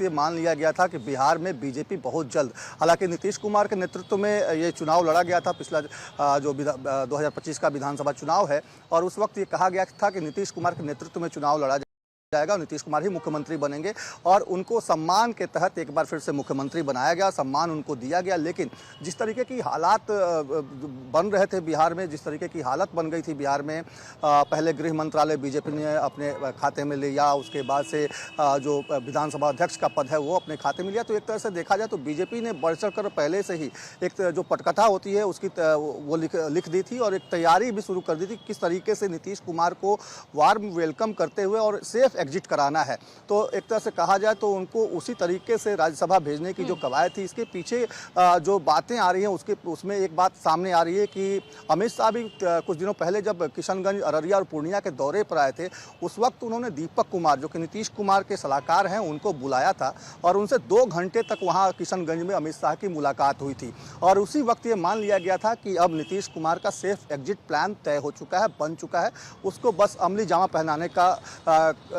ये मान लिया गया था कि बिहार में बीजेपी बहुत जल्द, हालांकि नीतीश कुमार के नेतृत्व में ये चुनाव लड़ा गया था, पिछला जो 2025 का विधानसभा चुनाव है, और उस वक्त ये कहा गया था कि नीतीश कुमार के नेतृत्व में चुनाव लड़ा जाएगा, नीतीश कुमार ही मुख्यमंत्री बनेंगे और उनको सम्मान के तहत एक बार फिर से मुख्यमंत्री बनाया गया, सम्मान उनको दिया गया। लेकिन जिस तरीके की हालात बन रहे थे बिहार में, जिस तरीके की हालत बन गई थी बिहार में, पहले गृह मंत्रालय बीजेपी ने अपने खाते में लिया, उसके बाद से जो विधानसभा अध्यक्ष का पद है वो अपने खाते में लिया। तो एक तरह से देखा जाए तो बीजेपी ने बढ़ चढ़ कर पहले से ही एक जो पटकथा होती है उसकी वो लिख दी थी और एक तैयारी भी शुरू कर दी थी किस तरीके से नीतीश कुमार को वार्म वेलकम करते हुए और सेफ एग्जिट कराना है। तो एक तरह से कहा जाए तो उनको उसी तरीके से राज्यसभा भेजने की जो कवायद थी, इसके पीछे जो बातें आ रही हैं उसमें एक बात सामने आ रही है कि अमित शाह भी कुछ दिनों पहले जब किशनगंज, अररिया और पूर्णिया के दौरे पर आए थे, उस वक्त उन्होंने दीपक कुमार जो कि नीतीश कुमार के सलाहकार हैं उनको बुलाया था और उनसे 2 घंटे तक वहाँ किशनगंज में अमित शाह की मुलाकात हुई थी। और उसी वक्त ये मान लिया गया था कि अब नीतीश कुमार का सेफ एग्जिट प्लान तय हो चुका है, बन चुका है, उसको बस अमली जामा पहनाने का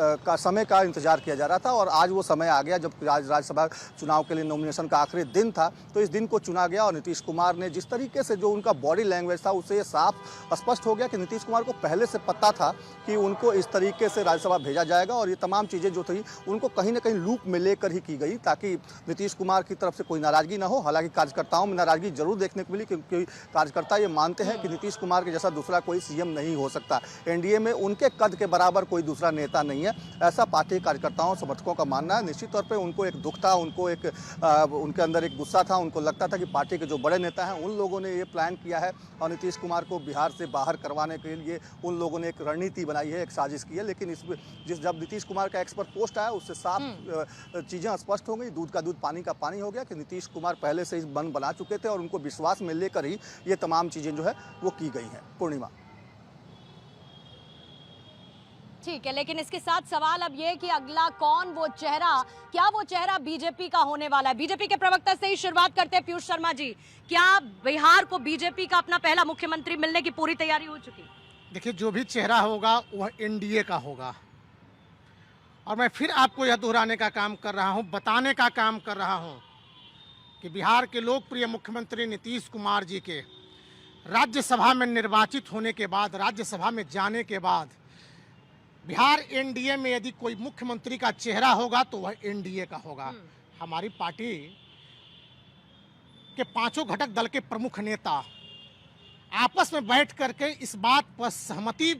समय का इंतजार किया जा रहा था। और आज वो समय आ गया जब राज्यसभा चुनाव के लिए नॉमिनेशन का आखिरी दिन था, तो इस दिन को चुना गया और नीतीश कुमार ने जिस तरीके से जो उनका बॉडी लैंग्वेज था उससे ये साफ स्पष्ट हो गया कि नीतीश कुमार को पहले से पता था कि उनको इस तरीके से राज्यसभा भेजा जाएगा और ये तमाम चीज़ें जो थी उनको कहीं ना कहीं लूप में लेकर ही की गई ताकि नीतीश कुमार की तरफ से कोई नाराजगी ना हो। हालांकि कार्यकर्ताओं में नाराजगी जरूर देखने को मिली क्योंकि कार्यकर्ता ये मानते हैं कि नीतीश कुमार के जैसा दूसरा कोई सीएम नहीं हो सकता, एनडीए में उनके कद के बराबर कोई दूसरा नेता नहीं है, ऐसा पार्टी कार्यकर्ताओं समर्थकों का मानना है। निश्चित तौर पे उनको एक दुख था, उनको एक उनके अंदर एक गुस्सा था, उनको लगता था कि पार्टी के जो बड़े नेता हैं उन लोगों ने ये प्लान किया है और नीतीश कुमार को बिहार से बाहर करवाने के लिए उन लोगों ने एक रणनीति बनाई है, एक साजिश की है। लेकिन जब नीतीश कुमार का एक्सपर्ट पोस्ट आया उससे साफ चीज़ें स्पष्ट हो गई, दूध का दूध पानी का पानी हो गया कि नीतीश कुमार पहले से ही मन बना चुके थे और उनको विश्वास में लेकर ही ये तमाम चीज़ें जो है वो की गई हैं। पूर्णिमा, ठीक है, लेकिन इसके साथ सवाल अब ये कि अगला कौन वो चेहरा, क्या वो चेहरा बीजेपी का होने वाला है? बीजेपी के प्रवक्ता से ही शुरुआत करते हैं। पीयूष शर्मा जी, क्या बिहार को बीजेपी का अपना पहला मुख्यमंत्री मिलने की पूरी तैयारी हो चुकी? देखिए, जो भी चेहरा होगा वह एनडीए का होगा और मैं फिर आपको यह दोहराने का काम कर रहा हूं, बताने का काम कर रहा हूं कि बिहार के लोकप्रिय मुख्यमंत्री नीतीश कुमार जी के राज्यसभा में निर्वाचित होने के बाद, राज्यसभा में जाने के बाद बिहार एनडीए में यदि कोई मुख्यमंत्री का चेहरा होगा तो वह एनडीए का होगा। हमारी पार्टी के 5 घटक दल के प्रमुख नेता आपस में बैठ करके इस बात पर सहमति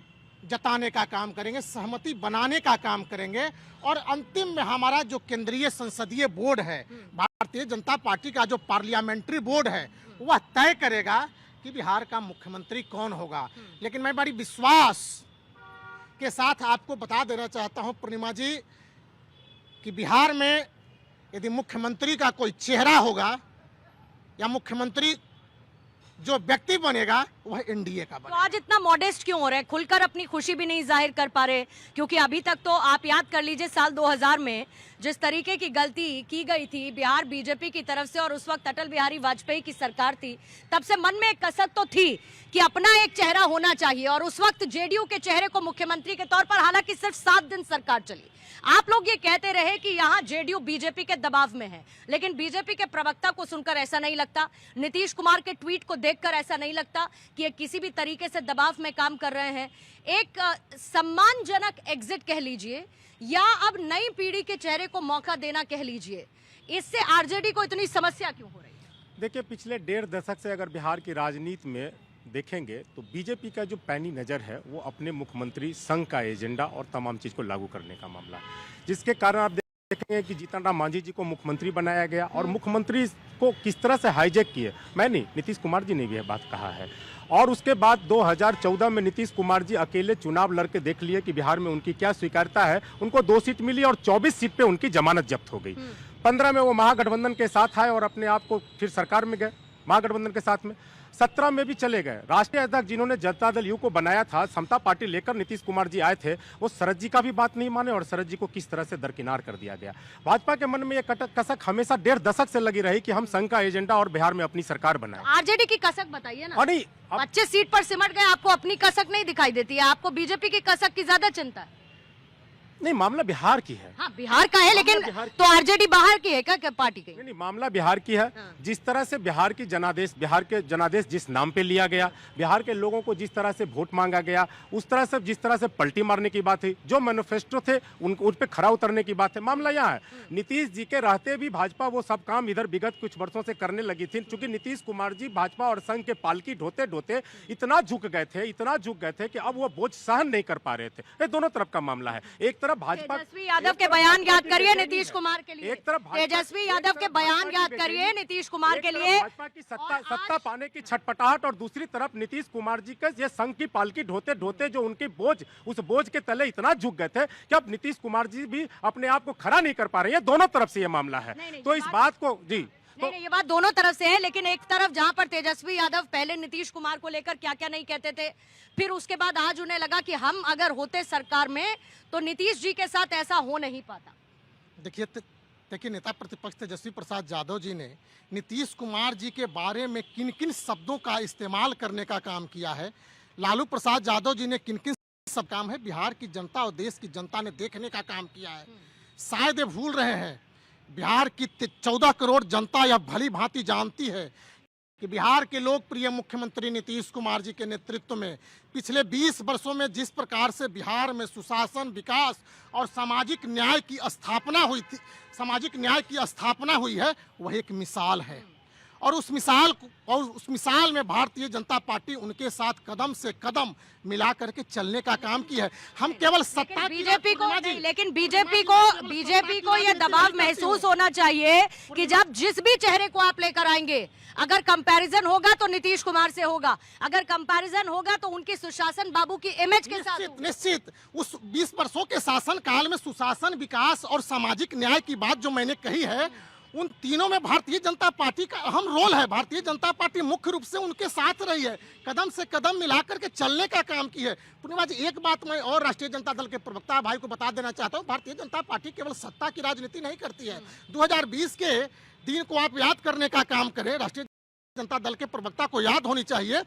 जताने का काम करेंगे, सहमति बनाने का काम करेंगे और अंतिम में हमारा जो केंद्रीय संसदीय बोर्ड है, भारतीय जनता पार्टी का जो पार्लियामेंट्री बोर्ड है, वह तय करेगा कि बिहार का मुख्यमंत्री कौन होगा। लेकिन मैं बड़ी विश्वास के साथ आपको बता देना चाहता हूं पूर्णिमा जी कि बिहार में यदि मुख्यमंत्री का कोई चेहरा होगा या मुख्यमंत्री जो व्यक्ति बनेगा वह एनडीए का बनेगा। तो आज इतना मॉडेस्ट क्यों हो रहे हैं, खुलकर अपनी खुशी भी नहीं जाहिर कर पा रहे? क्योंकि अभी तक तो आप याद कर लीजिए साल 2000 में जिस तरीके की गलती की गई थी बिहार बीजेपी की तरफ से और उस वक्त अटल बिहारी वाजपेयी की सरकार थी, तब से मन में एक कसक तो थी कि अपना एक चेहरा होना चाहिए और उस वक्त जेडीयू के चेहरे को मुख्यमंत्री के तौर पर, हालांकि सिर्फ 7 दिन सरकार चली, आप लोग ये कहते रहे कि यहाँ जेडीयू बीजेपी के दबाव में है, लेकिन बीजेपी के प्रवक्ता को सुनकर ऐसा नहीं लगता, नीतीश कुमार के ट्वीट को देखकर ऐसा नहीं लगता कि ये किसी भी तरीके से दबाव में काम कर रहे हैं। एक सम्मानजनक एग्जिट कह लीजिए या अब नई पीढ़ी के चेहरे को मौका देना कह लीजिए, इससे आरजेडी को इतनी समस्या क्यों हो रही है? देखिए, पिछले 1.5 दशक से अगर बिहार की राजनीति में देखेंगे तो बीजेपी का जो पैनी नज़र है वो अपने मुख्यमंत्री संघ का एजेंडा और तमाम चीज़ को लागू करने का मामला, जिसके कारण आप देखेंगे कि जीतन राम मांझी जी को मुख्यमंत्री बनाया गया और मुख्यमंत्री को किस तरह से हाईजैक किए, मैं नहीं, नीतीश कुमार जी ने भी यह बात कहा है। और उसके बाद 2014 में नीतीश कुमार जी अकेले चुनाव लड़के देख लिए कि बिहार में उनकी क्या स्वीकार्यता है, उनको 2 सीट मिली और 24 सीट पे उनकी जमानत जब्त हो गई। 15 में वो महागठबंधन के साथ आए और अपने आप को फिर सरकार में गए महागठबंधन के साथ में। 17 में भी चले गए। राष्ट्रीय अध्यक्ष जिन्होंने जनता दल यू को बनाया था, समता पार्टी लेकर नीतीश कुमार जी आए थे, वो शरद जी का भी बात नहीं माने और शरद जी को किस तरह से दरकिनार कर दिया गया। भाजपा के मन में ये कसक हमेशा 1.5 दशक से लगी रही कि हम संघ का एजेंडा और बिहार में अपनी सरकार बनाए। आरजेडी की कसक बताइए ना। नहीं, 25 सीट पर सिमट गए, आपको अपनी कसक नहीं दिखाई देती है, आपको बीजेपी की कसक की ज्यादा चिंता है? नहीं, मामला बिहार की है। हाँ, बिहार का है, लेकिन तो आरजेडी बाहर की है क्या पार्टी की? नहीं, मामला बिहार की है। हाँ। जिस तरह से बिहार के जनादेश जिस नाम पे लिया गया, बिहार के लोगों को जिस तरह से वोट मांगा गया, उस तरह से जिस तरह से पलटी मारने की बात थी, जो मैनिफेस्टो थे उन पे खरा उतरने की बात है। मामला यहाँ है, नीतीश जी के रहते भी भाजपा वो सब काम इधर विगत कुछ वर्षों से करने लगी थी, क्योंकि नीतीश कुमार जी भाजपा और संघ के पालकी ढोते ढोते इतना झुक गए थे कि अब वो बोझ सहन नहीं कर पा रहे थे। ये दोनों तरफ का मामला है। एक तरफ भाजपा, तेजस्वी यादव के बयान याद करिए नीतीश कुमार के लिए। एक तरफ तेजस्वी यादव के बयान याद करिए नीतीश कुमार के लिए। भाजपा की सत्ता पाने की छटपटाहट, और दूसरी तरफ नीतीश कुमार जी का ये संघ की पालकी ढोते ढोते जो उनकी उस बोझ के तले इतना झुक गए थे कि अब नीतीश कुमार जी भी अपने आप को खड़ा नहीं कर पा रहे हैं। दोनों तरफ से ये मामला है। तो इस बात को नहीं, ये बात दोनों तरफ से है, लेकिन एक तरफ जहां पर तेजस्वी यादव पहले नीतीश कुमार को लेकर क्या क्या नहीं कहते थे, फिर उसके बाद आज उन्हें लगा कि हम अगर होते सरकार में तो नीतीश जी के साथ ऐसा हो नहीं पाता। देखिए, नेता प्रतिपक्ष तेजस्वी प्रसाद यादव जी ने नीतीश कुमार जी के बारे में किन किन शब्दों का इस्तेमाल करने का काम किया है, लालू प्रसाद यादव जी ने किन किन सब काम है बिहार की जनता और देश की जनता ने देखने का काम किया है। शायद ये भूल रहे हैं, बिहार की 14 करोड़ जनता यह भली भांति जानती है कि बिहार के लोकप्रिय मुख्यमंत्री नीतीश कुमार जी के नेतृत्व में पिछले 20 वर्षों में जिस प्रकार से बिहार में सुशासन, विकास और सामाजिक न्याय की स्थापना हुई है, वह एक मिसाल है। और उस मिसाल में भारतीय जनता पार्टी उनके साथ कदम से कदम मिला करके चलने का काम की है। हम केवल सत्ता बीजेपी को ये दबाव महसूस होना चाहिए कि जब जिस भी चेहरे को आप लेकर आएंगे, अगर कंपैरिजन होगा तो नीतीश कुमार से होगा, अगर कंपैरिजन होगा तो उनकी सुशासन बाबू की इमेज के साथ। निश्चित उस 20 वर्षों के शासन काल में सुशासन, विकास और सामाजिक न्याय की बात जो मैंने कही है, उन तीनों में भारतीय जनता पार्टी का अहम रोल है। भारतीय जनता पार्टी मुख्य रूप से उनके साथ रही है, कदम से कदम मिलाकर के चलने का काम की है। पूर्णिमा जी, एक बात मैं और राष्ट्रीय जनता दल के प्रवक्ता भाई को बता देना चाहता हूँ, भारतीय जनता पार्टी केवल सत्ता की राजनीति नहीं करती है। 2020 के दिन को आप याद करने का काम करें, राष्ट्रीय जनता दल के प्रवक्ता को याद होनी चाहिए,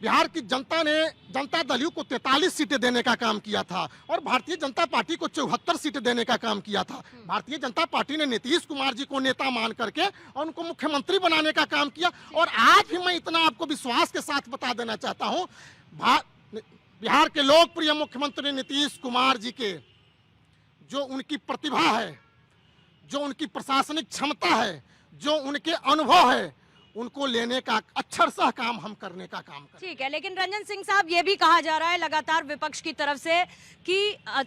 बिहार की जनता ने जनता दल को 43 सीटें देने का काम किया था और भारतीय जनता पार्टी को 74 सीटें देने का काम किया था। भारतीय जनता पार्टी ने नीतीश कुमार जी को नेता मान करके और उनको मुख्यमंत्री बनाने का काम किया। और आज भी मैं इतना आपको विश्वास के साथ बता देना चाहता हूं, बिहार के लोकप्रिय मुख्यमंत्री नीतीश कुमार जी के जो उनकी प्रतिभा है, जो उनकी प्रशासनिक क्षमता है, जो उनके अनुभव है, उनको लेने का अक्षरशः काम हम करने का काम करें। ठीक है, लेकिन रंजन सिंह साहब, ये भी कहा जा रहा है लगातार विपक्ष की तरफ से कि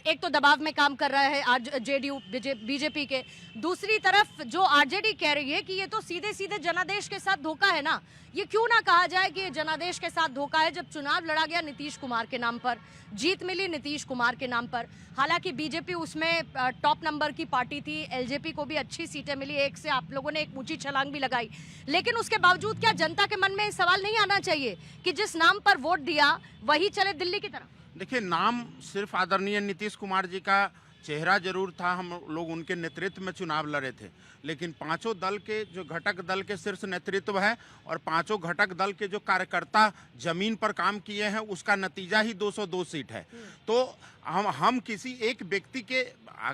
एक तो दबाव में काम कर रहा है आज जेडीयू बीजेपी के, दूसरी तरफ जो आरजेडी कह रही है कि ये तो सीधे सीधे जनादेश के साथ धोखा है ना। ये क्यों ना कहा जाए कि ये जनादेश के साथ धोखा है, जब चुनाव लड़ा गया नीतीश कुमार के नाम पर, जीत मिली नीतीश कुमार के नाम पर। हालांकि बीजेपी उसमें टॉप नंबर की पार्टी थी, एलजेपी को भी अच्छी सीटें मिली, एक से आप लोगों ने एक ऊंची छलांग भी लगाई, लेकिन उसके बावजूद क्या जनता के मन में सवाल नहीं आना चाहिए कि जिस नाम पर वोट दिया वही चले दिल्ली की तरफ? देखिए, नाम सिर्फ आदरणीय नीतीश कुमार जी का चेहरा जरूर था, हम लोग उनके नेतृत्व में चुनाव लड़े थे, लेकिन पांचों दल के जो घटक दल के शीर्ष नेतृत्व है और पांचों घटक दल के जो कार्यकर्ता जमीन पर काम किए हैं, उसका नतीजा ही 202 सीट है। तो हम किसी एक व्यक्ति के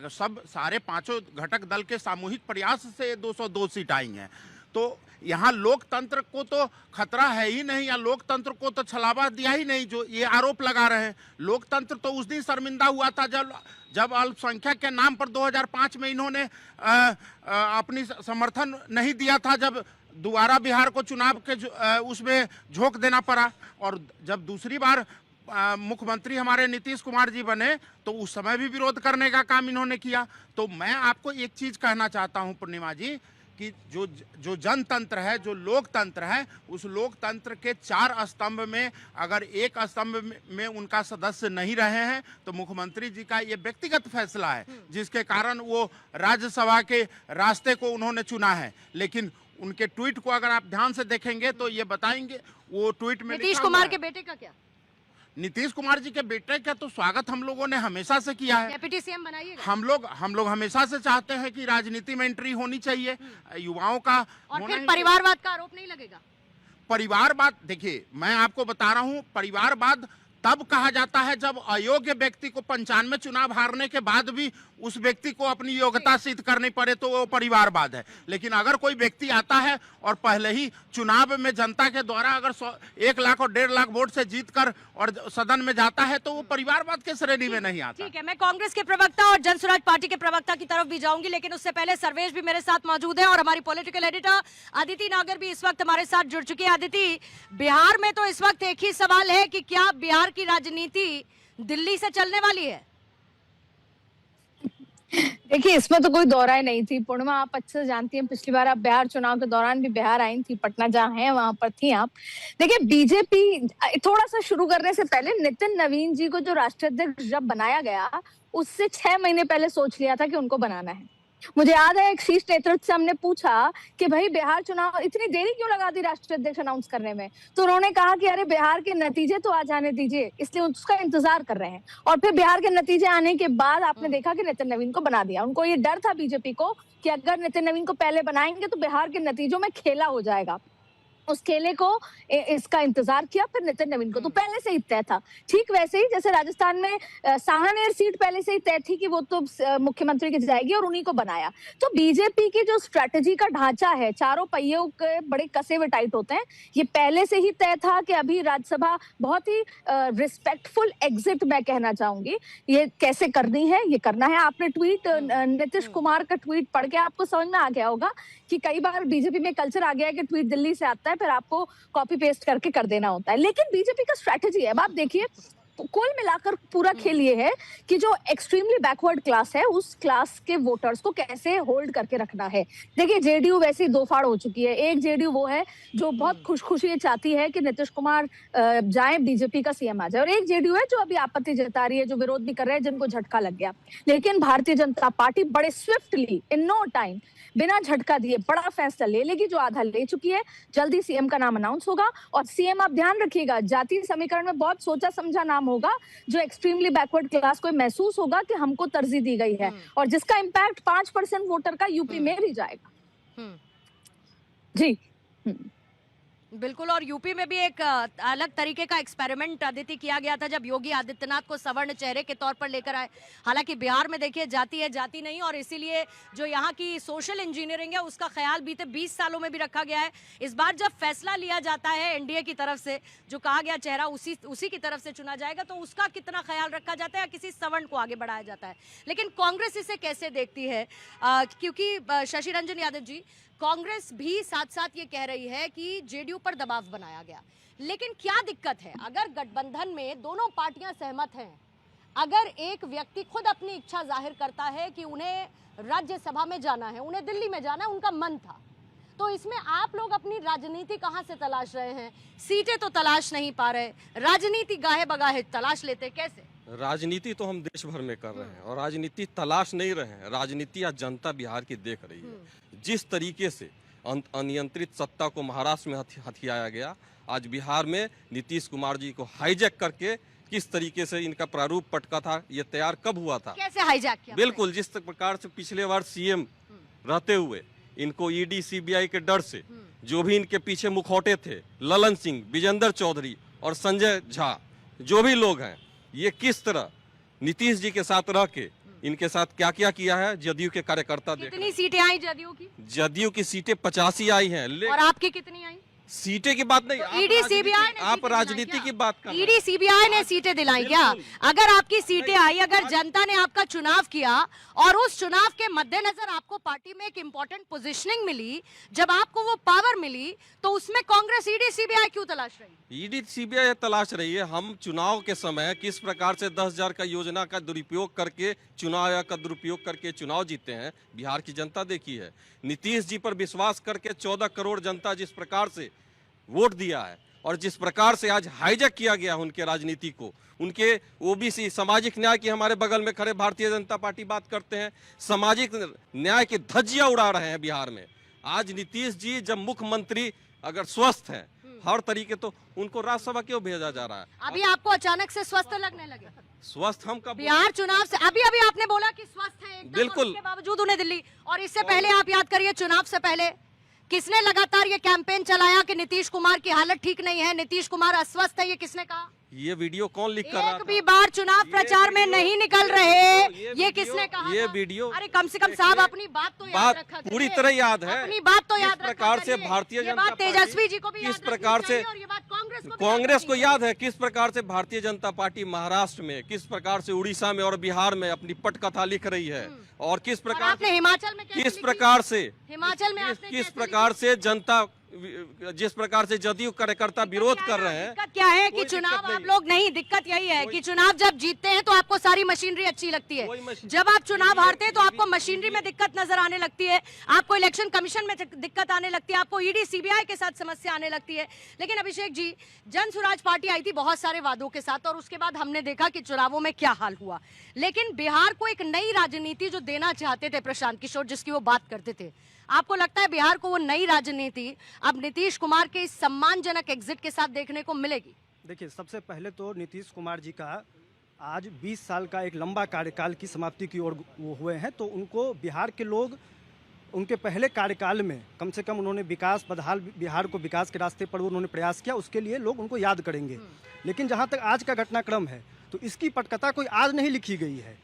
सारे पांचों घटक दल के सामूहिक प्रयास से 202 सीट आई हैं। तो यहाँ लोकतंत्र को तो खतरा है ही नहीं, या लोकतंत्र को तो छलावा दिया ही नहीं जो ये आरोप लगा रहे हैं। लोकतंत्र तो उस दिन शर्मिंदा हुआ था जब अल्पसंख्यक के नाम पर 2005 में इन्होंने अपनी समर्थन नहीं दिया था, जब दोबारा बिहार को चुनाव के उसमें झोंक देना पड़ा। और जब दूसरी बार मुख्यमंत्री हमारे नीतीश कुमार जी बने तो उस समय भी विरोध करने का काम इन्होंने किया। तो मैं आपको एक चीज़ कहना चाहता हूँ पूर्णिमा जी, कि जो जनतंत्र है, जो लोकतंत्र है, उस लोकतंत्र के 4 स्तंभ में अगर एक स्तंभ में उनका सदस्य नहीं रहे हैं तो मुख्यमंत्री जी का ये व्यक्तिगत फैसला है, जिसके कारण वो राज्यसभा के रास्ते को उन्होंने चुना है। लेकिन उनके ट्वीट को अगर आप ध्यान से देखेंगे तो ये बताएंगे, वो ट्वीट में नीतीश कुमार के बेटे का क्या? नीतीश कुमार जी के बेटे का तो स्वागत हम लोगों ने हमेशा से किया है। डेप्यूटी सीएम बनाइएगा? हम लोग हमेशा से चाहते हैं कि राजनीति में एंट्री होनी चाहिए युवाओं का। और फिर परिवारवाद का आरोप नहीं लगेगा? परिवारवाद, देखिए मैं आपको बता रहा हूं, परिवारवाद तब कहा जाता है जब अयोग्य व्यक्ति को 95 चुनाव हारने के बाद भी उस व्यक्ति को अपनी योग्यता सिद्ध करनी पड़े तो वो परिवारवाद है। लेकिन अगर कोई व्यक्ति आता है और पहले ही चुनाव में जनता के द्वारा अगर 1 लाख और 1.5 लाख वोट से जीतकर और सदन में जाता है तो वो परिवारवाद के श्रेणी में नहीं आता। ठीक है, मैं कांग्रेस के प्रवक्ता और जन स्वराज पार्टी के प्रवक्ता की तरफ भी जाऊंगी, लेकिन उससे पहले सर्वेश भी मेरे साथ मौजूद है और हमारी पॉलिटिकल एडिटर अदिति नागर भी इस वक्त हमारे साथ जुड़ चुकी है। अदिति, बिहार में तो इस वक्त एक ही सवाल है कि क्या बिहार की राजनीति दिल्ली से चलने वाली है? देखिए, इसमें तो कोई दौराई नहीं थी। पूर्णिमा, आप अच्छे से जानती हैं, पिछली बार आप बिहार चुनाव के दौरान भी बिहार आई थी, पटना जहाँ है वहां पर थी आप। देखिए, बीजेपी थोड़ा सा शुरू करने से पहले नितिन नवीन जी को जो राष्ट्रीय अध्यक्ष जब बनाया गया उससे 6 महीने पहले सोच लिया था कि उनको बनाना है। मुझे याद है एक शीर्ष नेतृत्व से हमने पूछा कि भाई बिहार चुनाव इतनी देरी क्यों लगा दी राष्ट्रीय अध्यक्ष अनाउंस करने में, तो उन्होंने कहा कि अरे बिहार के नतीजे तो आ जाने दीजिए, इसलिए उसका इंतजार कर रहे हैं। और फिर बिहार के नतीजे आने के बाद आपने देखा कि नितिन नवीन को बना दिया। उनको ये डर था बीजेपी को कि अगर नितिन नवीन को पहले बनाएंगे तो बिहार के नतीजों में खेला हो जाएगा। उस खेले को इसका इंतजार किया, फिर नितिन नवीन को तो पहले से ही तय था। ठीक वैसे ही जैसे राजस्थान में सांगानेर सीट पहले से ही तय थी कि वो तो मुख्यमंत्री की जाएगी और उन्हीं को बनाया। तो बीजेपी की जो स्ट्रेटजी का ढांचा है, चारों पहियों के बड़े कसे हुए टाइट होते हैं, ये पहले से ही तय था कि अभी राज्यसभा बहुत ही रिस्पेक्टफुल एग्जिट मैं कहना चाहूंगी ये कैसे करनी है, ये करना है। आपने ट्वीट नीतीश कुमार का ट्वीट पढ़ के आपको समझ में आ गया होगा कि कई बार बीजेपी में कल्चर आ गया है कि ट्वीट दिल्ली से आता है फिर आपको कॉपी पेस्ट करके कर देना होता है। लेकिन बीजेपी का स्ट्रेटजी है, अब आप देखिए कुल मिलाकर पूरा खेल ये है कि जो एक्सट्रीमली बैकवर्ड क्लास है उस क्लास के वोटर्स को कैसे होल्ड करके रखना है। देखिए, जेडीयू वैसे ही 2 फाड़ हो चुकी है। एक जेडीयू वो है जो बहुत खुशी चाहती है कि नीतीश कुमार जाए, बीजेपी का सीएम आ जाए, और एक जेडीयू है जो अभी आपत्ति जता रही है, जो विरोध भी कर रहे हैं, जिनको झटका लग गया। लेकिन भारतीय जनता पार्टी बड़े स्विफ्टली इन नो टाइम बिना झटका दिए बड़ा फैसला ले लेगी, जो आधा ले चुकी है। जल्दी सीएम का नाम अनाउंस होगा और सीएम आप ध्यान रखिएगा, जातीय समीकरण में बहुत सोचा समझा नाम होगा जो एक्सट्रीमली बैकवर्ड क्लास को महसूस होगा कि हमको तरजीह दी गई है और जिसका इम्पैक्ट 5% वोटर का यूपी में भी जाएगा। जी बिल्कुल, और यूपी में भी एक अलग तरीके का एक्सपेरिमेंट आदित्य किया गया था जब योगी आदित्यनाथ को सवर्ण चेहरे के तौर पर लेकर आए। हालांकि बिहार में देखिए जाति है, जाति नहीं, और इसीलिए जो यहाँ की सोशल इंजीनियरिंग है उसका ख्याल बीते 20 सालों में भी रखा गया है। इस बार जब फैसला लिया जाता है एनडीए की तरफ से, जो कहा गया चेहरा उसी की तरफ से चुना जाएगा, तो उसका कितना ख्याल रखा जाता है या किसी सवर्ण को आगे बढ़ाया जाता है। लेकिन कांग्रेस इसे कैसे देखती है, क्योंकि शशि रंजन यादव जी, कांग्रेस भी साथ साथ ये कह रही है कि जेडीयू पर दबाव बनाया गया। लेकिन क्या दिक्कत है अगर गठबंधन में दोनों पार्टियां सहमत हैं, अगर एक व्यक्ति खुद अपनी इच्छा जाहिर करता है कि उन्हें राज्यसभा में जाना है, उन्हें दिल्ली में जाना है, उनका मन था, तो इसमें आप लोग अपनी राजनीति कहां से तलाश रहे हैं? सीटें तो तलाश नहीं पा रहे, राजनीति गाहे बगाहे तलाश लेते, कैसे? राजनीति तो हम देश भर में कर रहे हैं और राजनीति तलाश नहीं रहे हैं, राजनीति आज जनता बिहार की देख रही है। जिस तरीके से अनियंत्रित सत्ता को महाराष्ट्र में हथियाया गया, आज बिहार में नीतीश कुमार जी को हाईजैक करके किस तरीके से इनका प्रारूप पटका था, ये तैयार कब हुआ था, कैसे हाईजैक किया? बिल्कुल जिस प्रकार से पिछले बार सीएम रहते हुए इनको ईडी सीबीआई के डर से जो भी इनके पीछे मुखौटे थे, ललन सिंह, विजेंद्र चौधरी और संजय झा, जो भी लोग हैं, ये किस तरह नीतीश जी के साथ रह के इनके साथ क्या क्या किया है जदयू के कार्यकर्ता देख। कितनी सीटें आई जदयू की? जदयू की सीटें 85 आई हैं। और आपकी कितनी आई? सीटें की बात नहीं, ईडी सीबीआई ने आप राजनीति की बात कर रहे हैं। ईडी सीबीआई ने सीटें दिलाई क्या? अगर आपकी सीटें आई, अगर जनता ने आपका चुनाव किया और उस चुनाव के मद्देनजर आपको पार्टी में एक इंपॉर्टेंट पोजीशनिंग मिली, जब आपको वो पावर मिली, तो उसमें कांग्रेस ईडी सीबीआई क्यों तलाश रही? ईडी सीबीआई तलाश रही है। हम चुनाव के समय किस प्रकार से 10,000 का योजना का दुरुपयोग करके, चुनाव आयोग का दुरुपयोग करके चुनाव जीते हैं, बिहार की जनता देखी है। नीतीश जी पर विश्वास करके 14 करोड़ जनता जिस प्रकार से वोट दिया है और जिस प्रकार से आज हाईजैक किया गया उनके राजनीति को, उनके ओबीसी सामाजिक न्याय की, हमारे बगल में खड़े भारतीय जनता पार्टी बात करते हैं, सामाजिक न्याय की धज्जियां उड़ा रहे हैं बिहार में। आज नीतीश जी जब मुख्यमंत्री अगर स्वस्थ हैं हर तरीके, तो उनको राज्यसभा क्यों भेजा जा रहा है? अभी आपको अचानक से स्वस्थ लगने लगे? स्वस्थ हम कब? बिहार चुनाव से अभी आपने बोला कि स्वस्थ है एकदम, बिल्कुल। उसके बावजूद उन्हें दिल्ली, और इससे पहले आप याद करिए चुनाव से पहले किसने लगातार ये कैंपेन चलाया कि नीतीश कुमार की हालत ठीक नहीं है, नीतीश कुमार अस्वस्थ है, ये किसने कहा? ये वीडियो कौन लिख कर रहा एक था? भी बार चुनाव प्रचार में नहीं निकल रहे, ये किसने कहा? ये था? वीडियो अरे कम से कम साहब अपनी बात तो याद बात रखा पूरी करिए। तरह याद है। अपनी बात तो याद किस प्रकार से भारतीय ये जनता बात तेजस्वी जी को भी किस याद रखनी प्रकार से चाहिए और ये बात कांग्रेस को याद है किस प्रकार से भारतीय जनता पार्टी महाराष्ट्र में, किस प्रकार से उड़ीसा में और बिहार में अपनी पटकथा लिख रही है, और किस और प्रकार आपने हिमाचल में कैसे किस लिखी? प्रकार से हिमाचल में आपने किस कैसे प्रकार लिखी? से जनता, जिस प्रकार से जदयू कार्यकर्ता विरोध कर रहे हैं। दिक्कत क्या है कि कोई चुनाव दिक्कत आप नहीं। लोग नहीं, दिक्कत यही है कि चुनाव जब जीतते हैं तो आपको सारी मशीनरी अच्छी लगती कोई है, मशीन- जब आप चुनाव हारते हैं तो आपको मशीनरी में दिक्कत नजर आने लगती है, आपको इलेक्शन कमीशन में दिक्कत आने लगती है, आपको ईडी सीबीआई के साथ समस्या आने लगती है। लेकिन अभिषेक जी, जन स्वराज पार्टी आई थी बहुत सारे वादों के साथ और उसके बाद हमने देखा कि चुनावों में क्या हाल हुआ। लेकिन बिहार को एक नई राजनीति जो देना चाहते थे प्रशांत किशोर, जिसकी वो बात करते थे, आपको लगता है बिहार को वो नई राजनीति अब नीतीश कुमार के इस सम्मानजनक एग्जिट के साथ देखने को मिलेगी? देखिए, सबसे पहले तो नीतीश कुमार जी का आज 20 साल का एक लंबा कार्यकाल की समाप्ति की ओर वो हुए हैं, तो उनको बिहार के लोग उनके पहले कार्यकाल में कम से कम उन्होंने विकास, बदहाल बिहार को विकास के रास्ते पर उन्होंने प्रयास किया, उसके लिए लोग उनको याद करेंगे। लेकिन जहाँ तक आज का घटनाक्रम है तो इसकी पटकथा कोई आज नहीं लिखी गई है।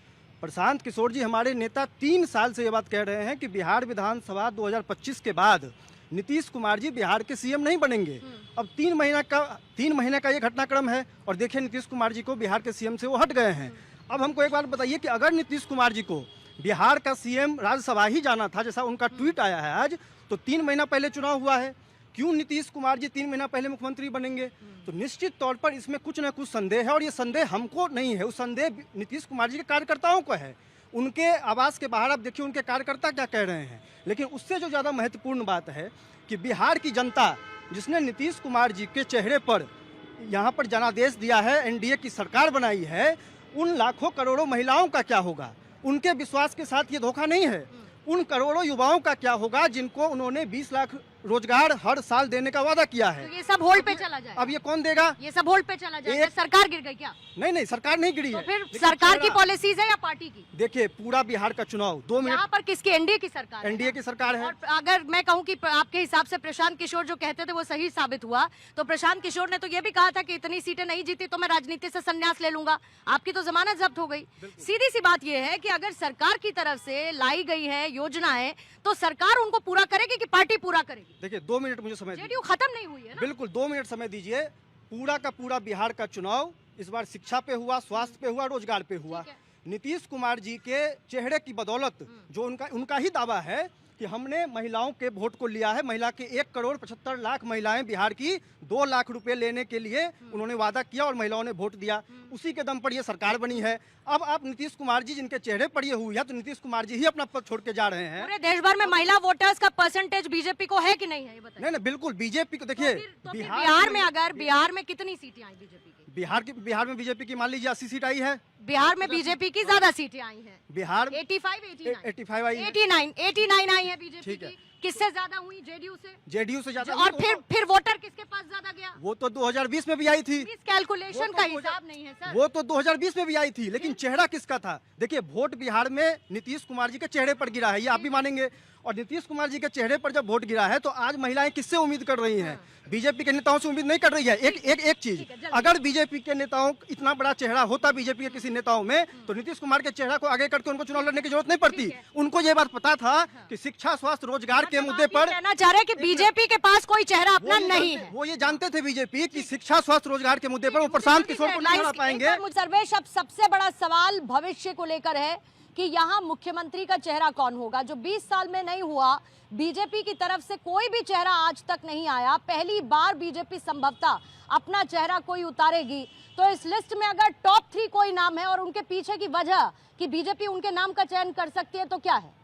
प्रशांत किशोर जी हमारे नेता 3 साल से ये बात कह रहे हैं कि बिहार विधानसभा 2025 के बाद नीतीश कुमार जी बिहार के सीएम नहीं बनेंगे। अब 3 महीने का ये घटनाक्रम है और देखिए नीतीश कुमार जी को बिहार के सीएम से वो हट गए हैं। अब हमको एक बात बताइए कि अगर नीतीश कुमार जी को बिहार का सीएम राज्यसभा ही जाना था, जैसा उनका ट्वीट आया है आज, तो 3 महीना पहले चुनाव हुआ है, क्यों नीतीश कुमार जी 3 महीना पहले मुख्यमंत्री बनेंगे? तो निश्चित तौर पर इसमें कुछ ना कुछ संदेह है और ये संदेह हमको नहीं है, उस संदेह नीतीश कुमार जी के कार्यकर्ताओं को है। उनके आवास के बाहर आप देखिए उनके कार्यकर्ता क्या कह रहे हैं। लेकिन उससे जो ज़्यादा महत्वपूर्ण बात है कि बिहार की जनता जिसने नीतीश कुमार जी के चेहरे पर यहाँ पर जनादेश दिया है, एनडीए की सरकार बनाई है, उन लाखों करोड़ों महिलाओं का क्या होगा? उनके विश्वास के साथ ये धोखा नहीं है। उन करोड़ों युवाओं का क्या होगा जिनको उन्होंने 20 लाख रोजगार हर साल देने का वादा किया है? तो ये सब होल्ड पे चला जाए? अब ये कौन देगा? ये सब होल्ड पे चला जाए? एक- सरकार गिर गई क्या? नहीं, सरकार नहीं गिरी तो है। फिर लेकिन सरकार की चेहरा- पॉलिसीज है या पार्टी की? देखिए, पूरा बिहार का चुनाव 2 यहाँ मिनट पर किसकी? एनडीए की सरकार है। एनडीए की सरकार है। और अगर मैं कहूँ कि आपके हिसाब से प्रशांत किशोर जो कहते थे वो सही साबित हुआ, तो प्रशांत किशोर ने तो ये भी कहा था कि इतनी सीटें नहीं जीती तो मैं राजनीति से संन्यास ले लूंगा। आपकी तो जमानत जब्त हो गई। सीधी सी बात यह है कि अगर सरकार की तरफ से लाई गई है योजनाएं तो सरकार उनको पूरा करेगी कि पार्टी पूरा करेगी? देखिए, 2 मिनट मुझे समय दीजिए। जेडीयू खत्म नहीं हुई है ना? बिल्कुल 2 मिनट समय दीजिए। पूरा का पूरा बिहार का चुनाव इस बार शिक्षा पे हुआ, स्वास्थ्य पे हुआ, रोजगार पे हुआ। ठीक है। नीतीश कुमार जी के चेहरे की बदौलत जो उनका ही दावा है कि हमने महिलाओं के वोट को लिया है। महिला के 1,75,00,000 महिलाएं बिहार की 2 लाख रुपए लेने के लिए उन्होंने वादा किया और महिलाओं ने वोट दिया। उसी के दम पर ये सरकार बनी है। अब आप नीतीश कुमार जी जिनके चेहरे पर ये हुई है, तो नीतीश कुमार जी ही अपना पद छोड़ के जा रहे हैं। पूरे देश भर में महिला वोटर्स का परसेंटेज बीजेपी को है कि नहीं है, ये बताइए। नहीं, बिल्कुल बीजेपी को देखिए। तो फिर बिहार में कितनी सीटें आई बीजेपी की? बिहार में बीजेपी की मान लीजिए 80 सीट आई है। बिहार में बीजेपी की ज्यादा सीटें आई हैं। बिहार 85 आई है। 89 आई है बीजेपी ठीक है। की। किससे ज्यादा हुई? जेडीयू से। जेडीयू से ज्यादा। और फिर वोटर किसके पास ज्यादा गया? वो तो 2020 में भी आई थी। इस कैलकुलेशन का हिसाब नहीं है सर। वो तो 2020 में भी आई थी, लेकिन चेहरा किसका था? देखिए, वोट बिहार में नीतीश कुमार जी के चेहरे पर गिरा है, ये आप भी मानेंगे। और नीतीश कुमार जी के चेहरे पर जब वोट गिरा है तो आज महिलाएं किससे उम्मीद कर रही हैं? बीजेपी के नेताओं से उम्मीद नहीं कर रही है। एक चीज, अगर बीजेपी के नेताओं इतना बड़ा चेहरा होता बीजेपी के किसी नेताओं में, तो नीतीश कुमार के चेहरा को आगे करके उनको चुनाव लड़ने की जरूरत नहीं पड़ती। उनको ये बात पता था कि शिक्षा, स्वास्थ्य, रोजगार के मुद्दे पर कहना चाह रहे हैं कि बीजेपी के पास कोई चेहरा अपना नहीं है। वो ये जानते थे बीजेपी की शिक्षा, स्वास्थ्य, रोजगार के मुद्दे पर वो प्रशांत किशोर को नहीं हरा पाएंगे। सर्वेश, अब सबसे बड़ा सवाल भविष्य को लेकर है कि यहाँ मुख्यमंत्री का चेहरा कौन होगा, जो 20 साल में नहीं हुआ। बीजेपी की तरफ से कोई भी चेहरा आज तक नहीं आया। पहली बार बीजेपी संभवतः अपना चेहरा कोई उतारेगी। तो इस लिस्ट में अगर टॉप 3 कोई नाम है और उनके पीछे की वजह कि बीजेपी उनके नाम का चयन कर सकती है, तो क्या है?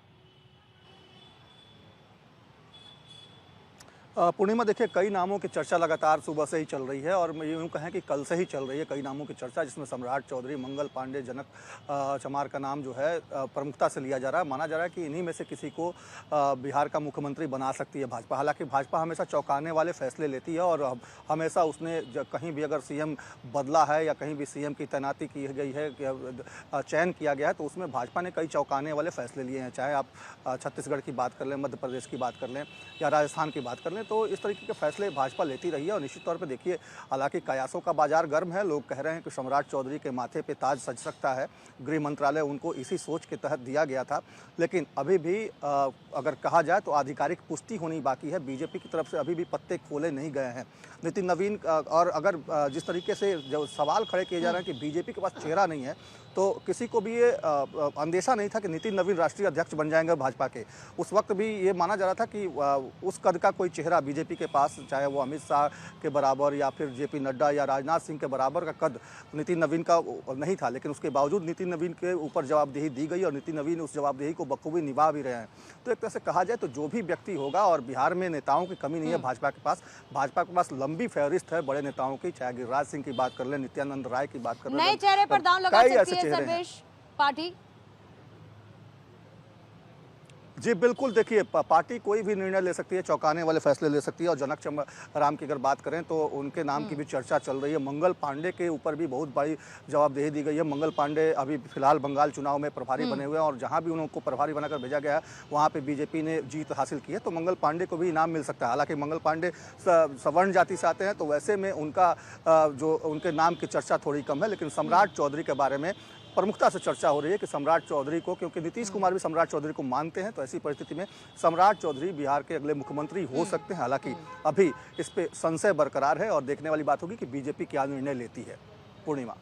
पूर्णिमा, देखिए कई नामों की चर्चा लगातार सुबह से ही चल रही है और मैं यूँ कहें कि कल से ही चल रही है कई नामों की चर्चा, जिसमें सम्राट चौधरी, मंगल पांडे, जनक चमार का नाम जो है प्रमुखता से लिया जा रहा है। माना जा रहा है कि इन्हीं में से किसी को बिहार का मुख्यमंत्री बना सकती है भाजपा। हालांकि भाजपा हमेशा चौंकाने वाले फैसले लेती है और हमेशा उसने कहीं भी अगर सीएम बदला है या कहीं भी सीएम की तैनाती की गई है, चयन किया गया है, तो उसमें भाजपा ने कई चौंकाने वाले फैसले लिए हैं। चाहे आप छत्तीसगढ़ की बात कर लें, मध्य प्रदेश की बात कर लें या राजस्थान की बात कर लें, तो इस तरीके के फैसले भाजपा लेती रही है। और निश्चित तौर पे देखिए, हालांकि कयासों का बाजार गर्म है, लोग कह रहे हैं कि सम्राट चौधरी के माथे पे ताज सज सकता है। गृह मंत्रालय उनको इसी सोच के तहत दिया गया था, लेकिन अभी भी अगर कहा जाए तो आधिकारिक पुष्टि होनी बाकी है। बीजेपी की तरफ से अभी भी पत्ते खोले नहीं गए हैं नितिन नवीन। और अगर जिस तरीके से जो सवाल खड़े किए जा रहे हैं कि बीजेपी के पास चेहरा नहीं है, तो किसी को भी ये अंदेशा नहीं था कि नितिन नवीन राष्ट्रीय अध्यक्ष बन जाएंगे भाजपा के। उस वक्त भी ये माना जा रहा था कि उस कद का कोई चेहरा बीजेपी के पास, चाहे वो अमित शाह के बराबर या फिर जेपी नड्डा या राजनाथ सिंह के बराबर का कद नितिन नवीन का नहीं था। लेकिन उसके बावजूद नितिन नवीन के ऊपर जवाबदेही दी गई और नितिन नवीन उस जवाबदेही को बखूबी निभा भी रहे हैं। तो एक तरह से कहा जाए तो जो भी व्यक्ति होगा, और बिहार में नेताओं की कमी नहीं है भाजपा के पास लंबी फहरिस्त है बड़े नेताओं की, चाहे गिरिराज सिंह की बात कर लें, नित्यानंद राय की बात कर लें, नए चेहरे पर दांव लगा सकती है सर्वेश पार्टी। जी बिल्कुल, देखिए पार्टी कोई भी निर्णय ले सकती है, चौंकाने वाले फैसले ले सकती है। और जनक राम की अगर बात करें तो उनके नाम की भी चर्चा चल रही है। मंगल पांडे के ऊपर भी बहुत बड़ी जवाबदेही दी गई है। मंगल पांडे अभी फिलहाल बंगाल चुनाव में प्रभारी बने हुए हैं, और जहां भी उनको प्रभारी बनाकर भेजा गया है वहां पे बीजेपी ने जीत हासिल की है। तो मंगल पांडे को भी इनाम मिल सकता है। हालांकि मंगल पांडे सवर्ण जाति से आते हैं, तो वैसे में उनका जो उनके नाम की चर्चा थोड़ी कम है। लेकिन सम्राट चौधरी के बारे में प्रमुखता से चर्चा हो रही है कि सम्राट चौधरी को, क्योंकि नीतीश कुमार भी सम्राट चौधरी को मानते हैं, तो ऐसी परिस्थिति में सम्राट चौधरी बिहार के अगले मुख्यमंत्री हो सकते हैं। हालांकि अभी इस पे संशय बरकरार है और देखने वाली बात होगी कि बीजेपी क्या निर्णय लेती है। पूर्णिमा।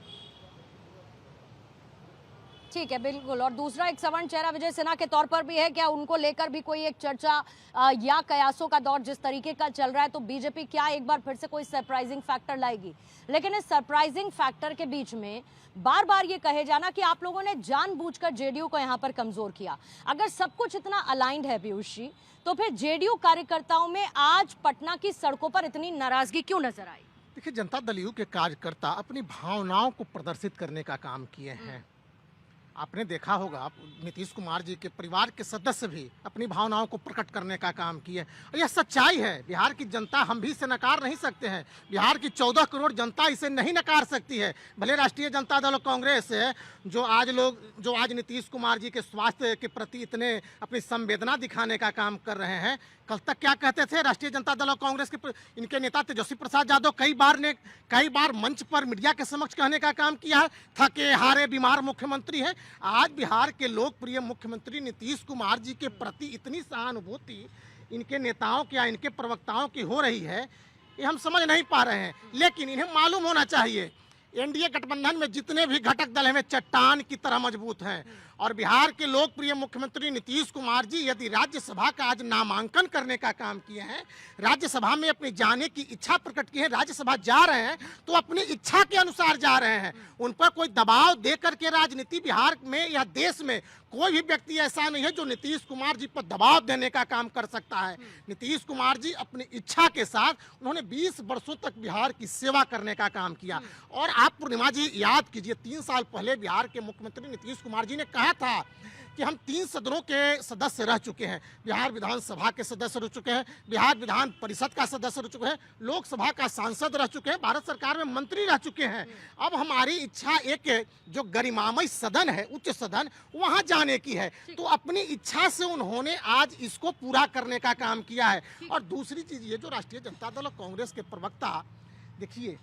ठीक है, बिल्कुल। और दूसरा एक सवर्ण चेहरा विजय सिन्हा के तौर पर भी है, क्या उनको लेकर भी कोई एक चर्चा या कयासों का दौर जिस तरीके का चल रहा है, तो बीजेपी क्या एक बार फिर से कोई सरप्राइजिंग फैक्टर लाएगी? लेकिन इस सरप्राइजिंग फैक्टर के बीच में बार बार ये कहे जाना कि आप लोगों ने जानबूझकर जेडीयू को यहां पर कमजोर किया। अगर सब कुछ इतना अलाइंड है पीयूष जी, तो फिर जेडीयू कार्यकर्ताओं में आज पटना की सड़कों पर इतनी नाराजगी क्यों नजर आई? देखिए, जनता दल यू के कार्यकर्ता अपनी भावनाओं को प्रदर्शित करने का काम किए हैं। आपने देखा होगा, नीतीश कुमार जी के परिवार के सदस्य भी अपनी भावनाओं को प्रकट करने का काम किए, और यह सच्चाई है। बिहार की जनता हम भी इसे नकार नहीं सकते हैं। बिहार की 14 करोड़ जनता इसे नहीं नकार सकती है। भले राष्ट्रीय जनता दल कांग्रेस है जो आज नीतीश कुमार जी के स्वास्थ्य के प्रति इतने अपनी संवेदना दिखाने का काम कर रहे हैं। कल तक क्या कहते थे राष्ट्रीय जनता दल और कांग्रेस के इनके नेता तेजस्वी प्रसाद यादव कई बार मंच पर मीडिया के समक्ष कहने का काम किया है, थके हारे बीमार मुख्यमंत्री हैं। आज बिहार के लोकप्रिय मुख्यमंत्री नीतीश कुमार जी के प्रति इतनी सहानुभूति इनके नेताओं की या इनके प्रवक्ताओं की हो रही है, ये हम समझ नहीं पा रहे हैं। लेकिन इन्हें मालूम होना चाहिए, एनडीए गठबंधन में जितने भी घटक दल हैं वे चट्टान की तरह मजबूत हैं। और बिहार के लोकप्रिय मुख्यमंत्री नीतीश कुमार जी यदि राज्यसभा का आज नामांकन करने का काम किए हैं, राज्यसभा में अपने जाने की इच्छा प्रकट की है, राज्यसभा जा रहे हैं तो अपनी इच्छा के अनुसार जा रहे हैं। उन पर कोई दबाव दे करके राजनीति बिहार में या देश में कोई भी व्यक्ति ऐसा नहीं है जो नीतीश कुमार जी पर दबाव देने का काम कर सकता है। नीतीश कुमार जी अपनी इच्छा के साथ उन्होंने 20 वर्षों तक बिहार की सेवा करने का काम किया। और आप पूर्णिमा जी याद कीजिए, 3 साल पहले बिहार के मुख्यमंत्री नीतीश कुमार जी ने कहा था कि हम 3 सदनों के सदस्य रह चुके हैं। बिहार विधानसभा के सदस्य रह चुके हैं, बिहार विधान परिषद का सदस्य रह चुके हैं, लोकसभा का सांसद रह चुके हैं, भारत सरकार में मंत्री रह चुके हैं। अब हमारी इच्छा एक जो गरिमामय सदन है, उच्च सदन, वहां जाने की है। तो अपनी इच्छा से उन्होंने आज इसको पूरा करने का काम किया है। और दूसरी चीज ये जो राष्ट्रीय जनता दल और कांग्रेस के प्रवक्ता, देखिए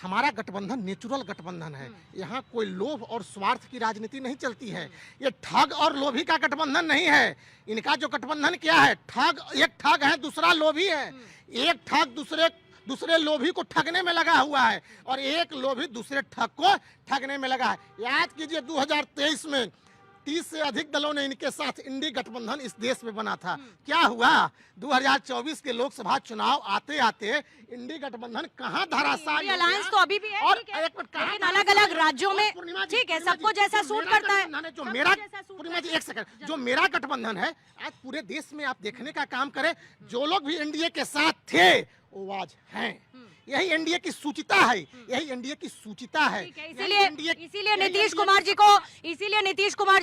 हमारा गठबंधन नेचुरल गठबंधन है। यहाँ कोई लोभ और स्वार्थ की राजनीति नहीं चलती है। ये ठग और लोभी का गठबंधन नहीं है। इनका जो गठबंधन क्या है, एक ठग है, दूसरा लोभी है। एक ठग दूसरे लोभी को ठगने में लगा हुआ है और एक लोभी दूसरे ठग को ठगने में लगा है। याद कीजिए 2023 में 30 से अधिक दलों ने इनके साथ इंडी गठबंधन इस देश में बना था। क्या हुआ? 2024 के लोकसभा चुनाव आते आते इंडी गठबंधन कहां धराशायी हो गया? अलायंस तो अभी भी है, और ठीक है, लेकिन अलग अलग राज्यों में ठीक है, सबको जैसा सूट करता है। जो मेरा पूर्णिमा जी एक सेकंड, जो मेरा गठबंधन है आज पूरे देश में आप देखने का काम करें, जो लोग भी एनडीए के साथ थे वो आज हैं। यही एनडीए की सूचिता है, यही एनडीए की सूचिता है। इसीलिए नीतीश कुमार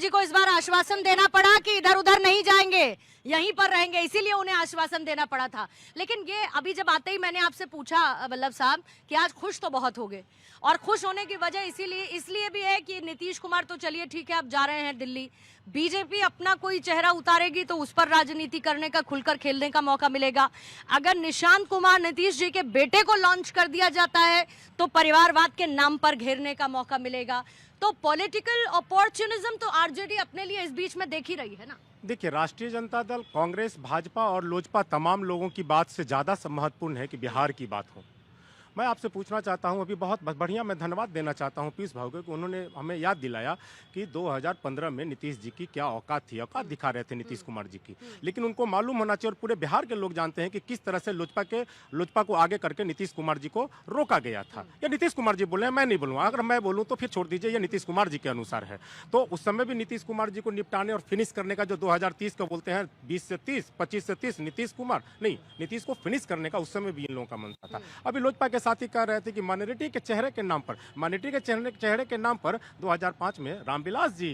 जी को इस बार आश्वासन देना पड़ा कि इधर उधर नहीं जाएंगे, यहीं पर रहेंगे, इसीलिए उन्हें आश्वासन देना पड़ा था। लेकिन ये अभी जब आते ही मैंने आपसे पूछा वल्लभ साहब कि आज खुश तो बहुत हो गए, और खुश होने की वजह इसलिए भी है कि नीतीश कुमार तो चलिए ठीक है अब जा रहे हैं दिल्ली, बीजेपी अपना कोई चेहरा उतारेगी तो उस पर राजनीति करने का, खुलकर खेलने का मौका मिलेगा। अगर निशांत कुमार नीतीश जी के बेटे को लॉन्च कर दिया जाता है तो परिवारवाद के नाम पर घेरने का मौका मिलेगा। तो पॉलिटिकल अपॉर्चुनिज्म तो आरजेडी अपने लिए इस बीच में देख ही रही है ना। देखिए, राष्ट्रीय जनता दल, कांग्रेस, भाजपा और लोजपा तमाम लोगों की बात से ज़्यादा महत्वपूर्ण है कि बिहार की बात हो। मैं आपसे पूछना चाहता हूं, अभी बहुत बढ़िया मैं धन्यवाद देना चाहता हूं पीयूष भाऊ को कि उन्होंने हमें याद दिलाया कि 2015 में नीतीश जी की क्या औकात थी, औकात दिखा रहे थे नीतीश कुमार जी की। लेकिन उनको मालूम होना चाहिए और पूरे बिहार के लोग जानते हैं कि किस तरह से लोजपा को आगे करके नीतीश कुमार जी को रोका गया था। या नीतीश कुमार जी बोले, मैं नहीं बोलूँगा, अगर मैं बोलूँ तो फिर छोड़ दीजिए, ये नीतीश कुमार जी के अनुसार है। तो उस समय भी नीतीश कुमार जी को निपटाने और फिनिश करने का जो 2030 का बोलते हैं 20 से 30, 25 से 30, नीतीश को फिनिश करने का उस समय भी इन लोगों का मनसा था। अभी लोजपा के साथी कह रहे थे कि माइनॉरिटी के चेहरे के नाम पर 2005 में रामविलास जी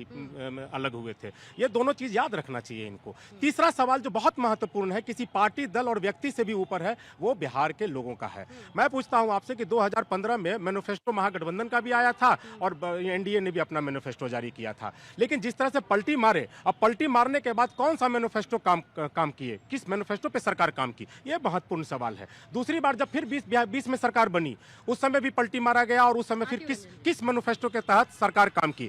अलग हुए थे। ये दोनों चीज याद रखना चाहिए इनको। तीसरा सवाल जो बहुत महत्वपूर्ण है, किसी पार्टी, दल और व्यक्ति से भी ऊपर है, वो बिहार के लोगों का है। मैं पूछता हूं आपसे कि 2015 में मैनिफेस्टो महागठबंधन का भी आया था और एनडीए ने भी अपना मैनिफेस्टो जारी किया था। लेकिन जिस तरह से पलटी मारे, अब पलटी मारने के बाद कौन सा मैनिफेस्टो काम किए, किस मैनिफेस्टो पे सरकार काम की, ये महत्वपूर्ण सवाल है। दूसरी बार जब फिर 20 में सरकार बनी, उस समय भी पलटी मारा गया और उस समय फिर किस मैनिफेस्टो के तहत सरकार काम की।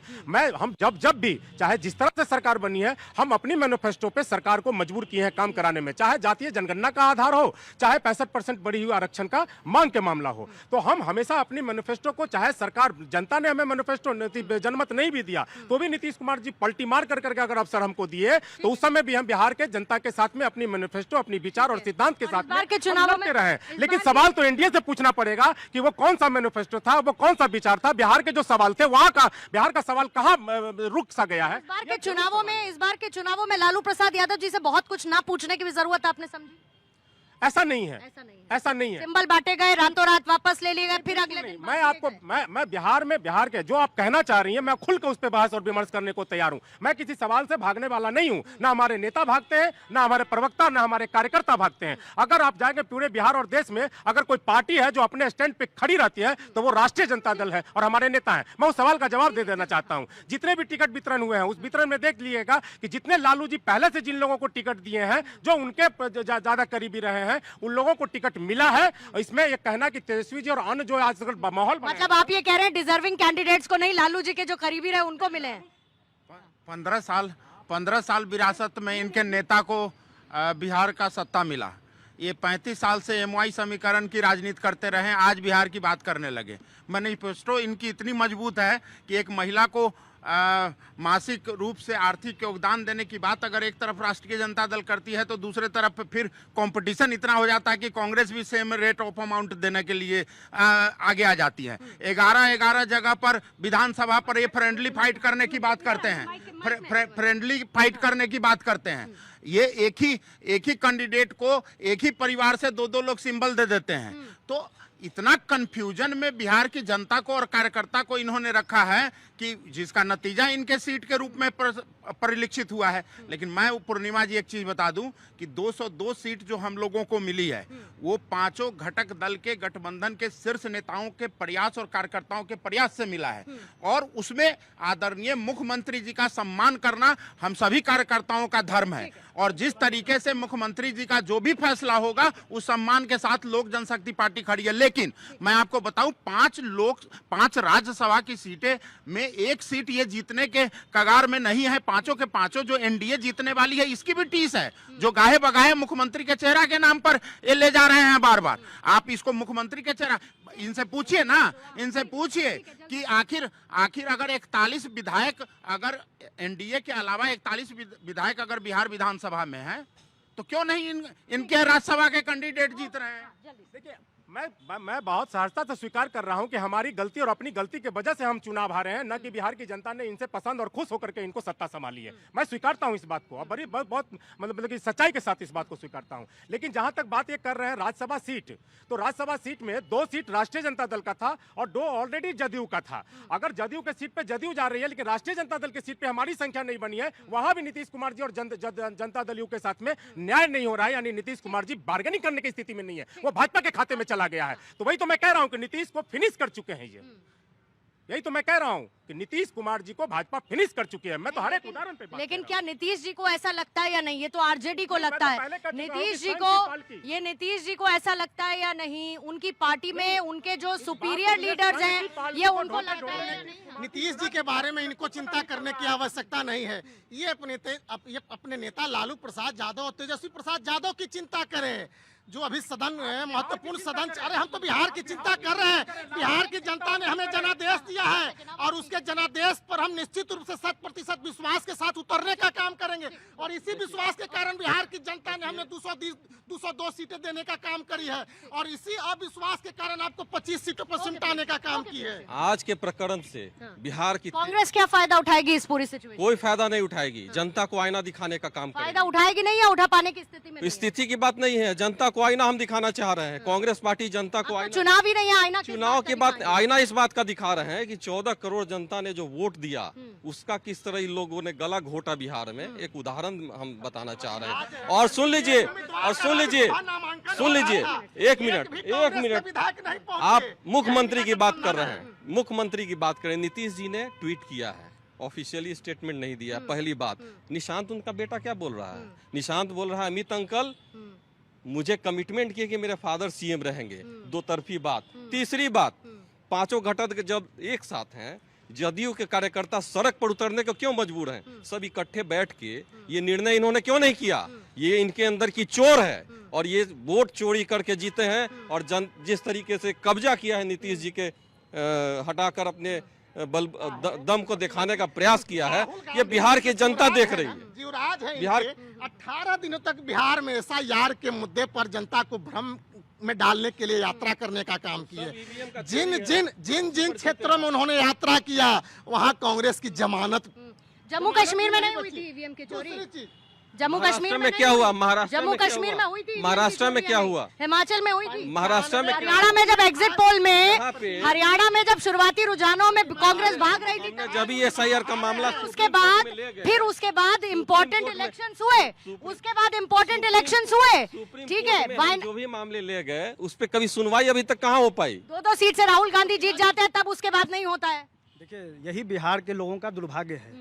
हम जब भी, चाहे जिस तरह से सरकार बनी है, हम अपनी मैनिफेस्टो पे सरकार को मजबूर किए हैं काम कराने में, चाहे जातीय जनगणना का आधार हो, चाहे 65% बढ़ी हुई आरक्षण का मांग के मामला हो। तो हम हमेशा अपनी मैनिफेस्टो को, चाहे सरकार, जनता ने हमें मैनिफेस्टो जनमत नहीं भी दिया तो भी नीतीश कुमार जी पलटी मार करके अगर अवसर हमको दिए तो उस समय भी हम बिहार के जनता के साथ में अपनी मैनिफेस्टो, अपनी विचार और सिद्धांत के साथ में चुनाव में रहे। लेकिन सवाल तो एनडीए से पूछना पड़ेगा कि वो कौन सा मैनिफेस्टो था, वो कौन सा विचार था। बिहार के जो सवाल थे, वहां का बिहार का सवाल कहाँ रुक सा गया है। इस बार के चुनावों में लालू प्रसाद यादव जी से बहुत कुछ ना पूछने की भी जरूरत आपने समझी? ऐसा नहीं है। सिंबल बांटे गए, रातों रात वापस ले लिए गए, फिर अगले दिन मैं बिहार के जो आप कहना चाह रही हैं, मैं खुल के उस पर बहस और विमर्श करने को तैयार हूं। मैं किसी सवाल से भागने वाला नहीं हूं। ना हमारे नेता भागते हैं, ना हमारे प्रवक्ता, ना हमारे कार्यकर्ता भागते हैं। अगर आप जाएंगे पूरे बिहार और देश में, अगर कोई पार्टी है जो अपने स्टैंड पे खड़ी रहती है तो वो राष्ट्रीय जनता दल है और हमारे नेता है। मैं उस सवाल का जवाब दे देना चाहता हूं। जितने भी टिकट वितरण हुए हैं, उस वितरण में देख लीजिएगा कि जितने लालू जी पहले से जिन लोगों को टिकट दिए हैं, जो उनके ज्यादा करीबी रहे हैं, उन लोगों को टिकट मिला है। इसमें ये कहना कि तेजस्वी जी और अन्य जो आजकल माहौल, मतलब आप ये कह रहे हैं डिजर्विंग कैंडिडेट्स को नहीं, लालू जी के जो करीबी रहे उनको मिले हैं। 15 साल विरासत में इनके नेता को बिहार का सत्ता मिला। ये 35 साल से एमवाई समीकरण की राजनीति करते रहे, आज बिहार की बात करने लगे। मैनिफेस्टो इनकी इतनी मजबूत है कि एक महिला को मासिक रूप से आर्थिक योगदान देने की बात अगर एक तरफ राष्ट्रीय जनता दल करती है तो दूसरे तरफ फिर कंपटीशन इतना हो जाता है कि कांग्रेस भी सेम रेट ऑफ अमाउंट देने के लिए आगे आ जाती है। 11 जगह पर विधानसभा पर ये फ्रेंडली फाइट करने की बात करते हैं, फ्रेंडली फाइट करने की बात करते हैं। ये एक ही कैंडिडेट को एक ही परिवार से दो लोग सिंबल दे देते हैं। तो इतना कंफ्यूजन में बिहार की जनता को और कार्यकर्ता को इन्होंने रखा है कि जिसका नतीजा इनके सीट के रूप में परिलक्षित हुआ है। लेकिन मैं पूर्णिमा जी एक चीज बता दूं कि 202 सीट जो हम लोगों को मिली है, वो पांचों घटक दल के गठबंधन के शीर्ष नेताओं के प्रयास और कार्यकर्ताओं के प्रयास से मिला है। और उसमें आदरणीय मुख्यमंत्री जी का सम्मान करना हम सभी कार्यकर्ताओं का धर्म है। और जिस तरीके से मुख्यमंत्री जी का जो भी फैसला होगा, उस सम्मान के साथ लोक जनशक्ति पार्टी खड़ी है। लेकिन मैं आपको बताऊं, 5 राज्यसभा की सीटें में एक सीट ये जीतने के कगार में नहीं है। पांचों के पांचों जो एनडीए जीतने वाली है, इसकी भी टीस है। जो गाहे बगाहे मुख्यमंत्री के चेहरा के नाम पर ये ले जा रहे हैं बार बार। आप इसको मुख्यमंत्री के चेहरा, इनसे पूछिए ना, इनसे पूछिए कि आखिर अगर 41 विधायक, अगर एनडीए के अलावा 41 विधायक अगर बिहार विधानसभा में है, तो क्यों नहीं इनके राज्यसभा के कैंडिडेट जीत रहे हैं? देखिए, मैं बहुत सहजता से स्वीकार कर रहा हूं कि हमारी गलती और अपनी गलती के वजह से हम चुनाव हारे हैं, न कि बिहार की जनता ने इनसे पसंद और खुश होकर के इनको सत्ता संभाली है। मैं स्वीकारता हूं इस बात को, और बहुत मतलब कि सच्चाई के साथ इस बात को स्वीकारता हूं। लेकिन जहां तक बात ये कर रहे हैं राज्यसभा सीट, तो राज्यसभा सीट में 2 सीट राष्ट्रीय जनता दल का था और 2 ऑलरेडी जदयू का था। अगर जदयू के सीट पे जदयू जा रही है, लेकिन राष्ट्रीय जनता दल की सीट पे हमारी संख्या नहीं बनी है, वहां भी नीतीश कुमार जी और जनता दल के साथ में न्याय नहीं हो रहा है। यानी नीतीश कुमार जी बार्गेनिंग करने की स्थिति में नहीं है, वो भाजपा के खाते में चला गया है। तो वही तो मैं कह रहा हूं कि नीतीश को फिनिश कर चुके हैं ये। यही तो मैं कह रहा हूँ कि नीतीश कुमार जी को भाजपा फिनिश कर चुकी है। मैं तो हर एक उदाहरण पे बात लेकिन कर क्या नीतीश जी को ऐसा लगता है या नहीं? ये तो आरजेडी को मैं तो लगता है। पहले कह चुका हूं नीतीश कि जी स्वयं को की पार्टी। ये नीतीश जी को ऐसा लगता है या नहीं? उनकी पार्टी में उनके जो सुपीरियर लीडर्स हैं ये उनको लगता है या नहीं? नीतीश जी के बारे में इनको चिंता करने की आवश्यकता नहीं है। ये अपने नेता लालू प्रसाद यादव और तेजस्वी प्रसाद यादव की चिंता करें, जो अभी सदन में महत्वपूर्ण सदन। अरे हम तो बिहार की चिंता कर रहे हैं। बिहार की जनता ने हमें जनादेश दिया है और उसके जनादेश पर हम निश्चित रूप से 100% विश्वास के साथ उतरने का काम करेंगे। और इसी विश्वास के कारण बिहार की जनता ने हमें 202 सीटें देने का काम करी है और इसी अविश्वास के कारण आपको 25 सीटों पर सिमटाने का काम की है। आज के प्रकरण से बिहार की कांग्रेस क्या फायदा उठाएगी इस पूरी सिचुएशन? कोई फायदा नहीं उठाएगी। जनता को आईना दिखाने का काम फायदा करेगी। उठाएगी नहीं या उठा पाने की स्थिति में नहीं है? स्थिति की बात नहीं है, जनता को आईना हम दिखाना चाह रहे हैं। कांग्रेस पार्टी जनता को अब तो आईना, चुनाव ही नहीं है, आईना किस चुनाव बात के का बाद दिखाएंगे? आईना इस बात का दिखा रहे हैं कि 14 करोड़ जनता ने जो वोट दिया उसका किस तरह इन लोगों ने गला घोटा बिहार में। एक उदाहरण हम बताना चाह रहे हैं। और सुन लीजिए, एक मिनट, आप मुख्यमंत्री की बात कर रहे हैं, मुख्यमंत्री की बात करें। नीतीश जी ने ट्वीट किया है, ऑफिशियली स्टेटमेंट नहीं दिया। पहली बात, निशांत उनका बेटा क्या बोल रहा है? निशांत बोल रहा है, अमित अंकल मुझे कमिटमेंट किए कि मेरे फादर सीएम रहेंगे। दो तरफी बात। तीसरी बात, पांचों घटक जब एक साथ हैं, जदयू के कार्यकर्ता सड़क पर उतरने को क्यों मजबूर हैं? सब इकट्ठे बैठ के ये निर्णय इन्होंने क्यों नहीं किया? ये इनके अंदर की चोर है और ये वोट चोरी करके जीते हैं। और जिस तरीके से कब्जा किया है नीतीश जी के हटाकर अपने दम को दिखाने का प्रयास किया है, ये बिहार की जनता देख रही है। जीवराज है बिहार 18 दिनों तक बिहार में एसआईआर के मुद्दे पर जनता को भ्रम में डालने के लिए यात्रा करने का काम किया। जिन क्षेत्रों में उन्होंने यात्रा किया वहां कांग्रेस की जमानत। जम्मू कश्मीर में नहीं हुई थी ईवीएम की चोरी? जम्मू कश्मीर में क्या हुआ? महाराष्ट्र जम्मू कश्मीर में हुई थी? महाराष्ट्र में क्या हुआ? हिमाचल में हुई थी? महाराष्ट्र में हरियाणा में जब एग्जिट पोल में, हरियाणा में जब शुरुआती रुझानों में कांग्रेस भाग रही थी, जब ये एसआईआर का मामला उसके बाद उसके बाद इम्पोर्टेंट इलेक्शंस हुए, ठीक है। जो भी मामले ले गए उस पर कभी सुनवाई अभी तक कहाँ हो पाई? 2 सीट से राहुल गांधी जीत जाते हैं, तब उसके बाद नहीं होता है। देखिए, यही बिहार के लोगों का दुर्भाग्य है।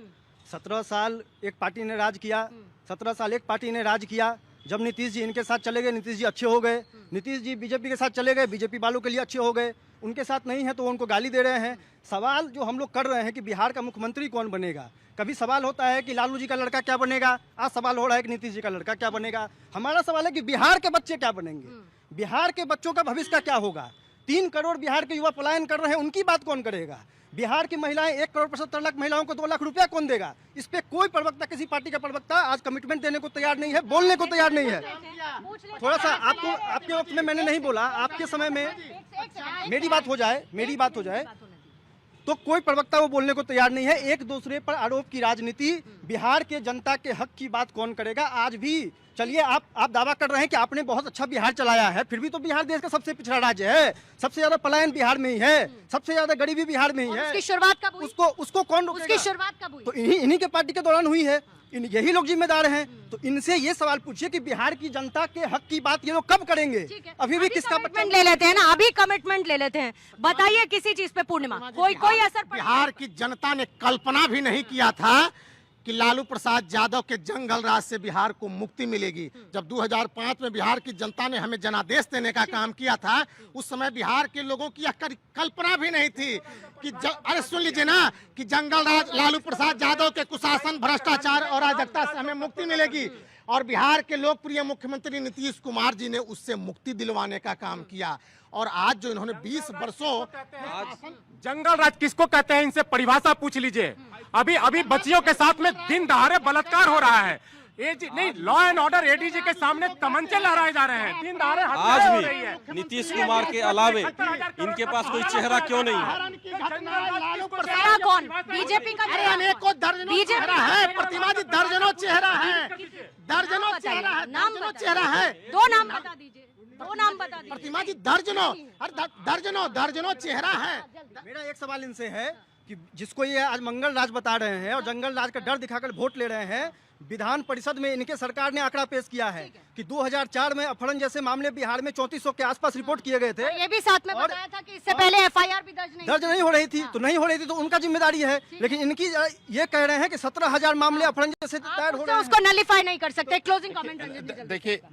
17 साल एक पार्टी ने राज किया, 17 साल एक पार्टी ने राज किया। जब नीतीश जी इनके साथ चले गए, नीतीश जी अच्छे हो गए। नीतीश जी बीजेपी के साथ चले गए, बीजेपी वालों के लिए अच्छे हो गए। उनके साथ नहीं है तो उनको गाली दे रहे हैं। सवाल जो हम लोग कर रहे हैं कि बिहार का मुख्यमंत्री कौन बनेगा, कभी सवाल होता है कि लालू जी का लड़का क्या बनेगा, आज सवाल हो रहा है कि नीतीश जी का लड़का क्या बनेगा। हमारा सवाल है कि बिहार के बच्चे क्या बनेंगे, बिहार के बच्चों का भविष्य का क्या होगा। 3 करोड़ बिहार के युवा पलायन कर रहे हैं, उनकी बात कौन करेगा? बिहार की महिलाएं 1 करोड़ 75 लाख महिलाओं को 2 लाख रुपया कौन देगा? इस पे कोई प्रवक्ता, किसी पार्टी का प्रवक्ता आज कमिटमेंट देने को तैयार नहीं है, बोलने को तैयार नहीं है। थोड़ा सा आपके वक्त में मैंने नहीं बोला, आपके समय में मेरी बात हो जाए तो कोई प्रवक्ता वो बोलने को तैयार नहीं है। एक दूसरे पर आरोप की राजनीति, बिहार के जनता के हक की बात कौन करेगा? आज भी चलिए, आप दावा कर रहे हैं कि आपने बहुत अच्छा बिहार चलाया है, फिर भी तो बिहार देश का सबसे पिछड़ा राज्य है। सबसे ज्यादा पलायन बिहार में ही है, सबसे ज्यादा गरीबी बिहार में ही है। उसकी शुरुआत कब हुई? उसको कौन रोकेगा? उसकी शुरुआत कब हुई? तो इन्हीं के पार्टी के दौरान हुई है। यही लोग जिम्मेदार हैं। तो इनसे ये सवाल पूछिए कि बिहार की जनता के हक की बात ये लोग कब करेंगे? अभी भी किसका कमिटमेंट ले लेते हैं ना, अभी कमिटमेंट ले लेते हैं। बताइए किसी चीज पे पूर्णिमा कोई असर पड़ा? बिहार की जनता ने कल्पना भी नहीं किया था कि लालू प्रसाद यादव के जंगल राज से बिहार को मुक्ति मिलेगी। जब 2005 में बिहार की जनता ने हमें जनादेश देने का काम किया था, उस समय बिहार के लोगों की यह कल्पना भी नहीं थी कि अरे सुन लीजिए ना, कि जंगल राज लालू प्रसाद यादव के कुशासन, भ्रष्टाचार और अराजकता से हमें मुक्ति मिलेगी। और बिहार के लोकप्रिय मुख्यमंत्री नीतीश कुमार जी ने उससे मुक्ति दिलवाने का काम किया। और आज जो इन्होंने 20 वर्षों, जंगल राज किसको कहते हैं, इनसे परिभाषा पूछ लीजिए। अभी बच्चियों के साथ में दिन दहाड़े बलात्कार हो रहा है। नहीं, लॉ एंड ऑर्डर एडीजी के सामने तमंचे लहराए जा रहे हैं, दिन दहाड़े हत्या हो रही है। आज भी नीतीश कुमार के अलावे इनके पास कोई चेहरा क्यों नहीं है? चेहरा कौन? बीजेपी का? अरे अनेकों दर्जनों चेहरा है प्रतिमा जी, दर्जनों चेहरा है, दर्जनों चेहरा है, चेहरा है। 2 नाम बता दीजिए, 2 नाम बता दीजिए प्रतिमा जी। दर्जनों चेहरा है। मेरा एक सवाल इनसे है कि जिसको ये आज मंगल राज बता रहे हैं और जंगल राज का डर दिखाकर वोट ले रहे हैं, विधान परिषद में इनके सरकार ने आंकड़ा पेश किया है कि 2004 में अपहरण जैसे मामले बिहार में 3400 के आसपास रिपोर्ट किए गए थे। और ये भी साथ में और- बताया था कि इससे पहले एफआईआर भी दर्ज नहीं हो रही थी, तो नहीं हो रही थी तो उनका जिम्मेदारी है। लेकिन इनकी ये कह रहे हैं कि 17,000 मामले अपहरण जैसे दायर हो रहे हैं। उसको नलीफाई नहीं कर सकते। क्लोजिंग कमेंट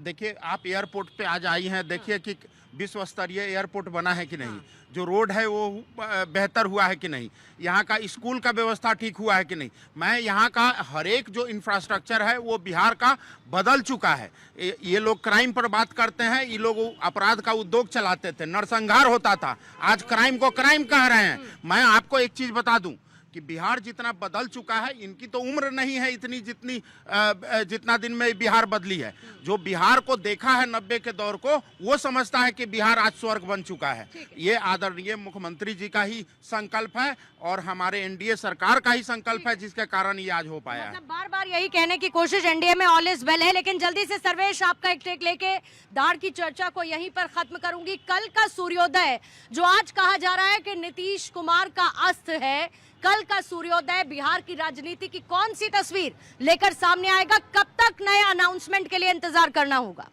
देखिए आप एयरपोर्ट पे आज आई हैं, देखिए कि विश्व स्तरीय एयरपोर्ट बना है कि नहीं, जो रोड है वो बेहतर हुआ है कि नहीं, यहाँ का स्कूल का व्यवस्था ठीक हुआ है कि नहीं। मैं यहाँ का हर एक जो इंफ्रास्ट्रक्चर है वो बिहार का बदल चुका है। ये लोग क्राइम पर बात करते हैं, ये लोग अपराध का उद्योग चलाते थे, नरसंहार होता था, आज क्राइम को क्राइम कह रहे हैं। मैं आपको एक चीज बता दूं कि बिहार जितना बदल चुका है, इनकी तो उम्र नहीं है इतनी जितना दिन में बिहार बदली है। जो बिहार को देखा है 90 के दौर को, वो समझता है कि बिहार आज स्वर्ग बन चुका है। ये आदरणीय मुख्यमंत्री जी का ही संकल्प है और हमारे एनडीए सरकार का ही संकल्प है, जिसके कारण ये आज हो पाया है। मतलब बार बार यही कहने की कोशिश एनडीए में ऑल इज वेल है। लेकिन जल्दी से सर्वेश आपका एक टेक लेके दाढ़ की चर्चा को यहीं पर खत्म करूंगी। कल का सूर्योदय जो आज कहा जा रहा है कि नीतीश कुमार का अस्त है, कल का सूर्योदय बिहार की राजनीति की कौन सी तस्वीर लेकर सामने आएगा, कब तक नए अनाउंसमेंट के लिए इंतजार करना होगा?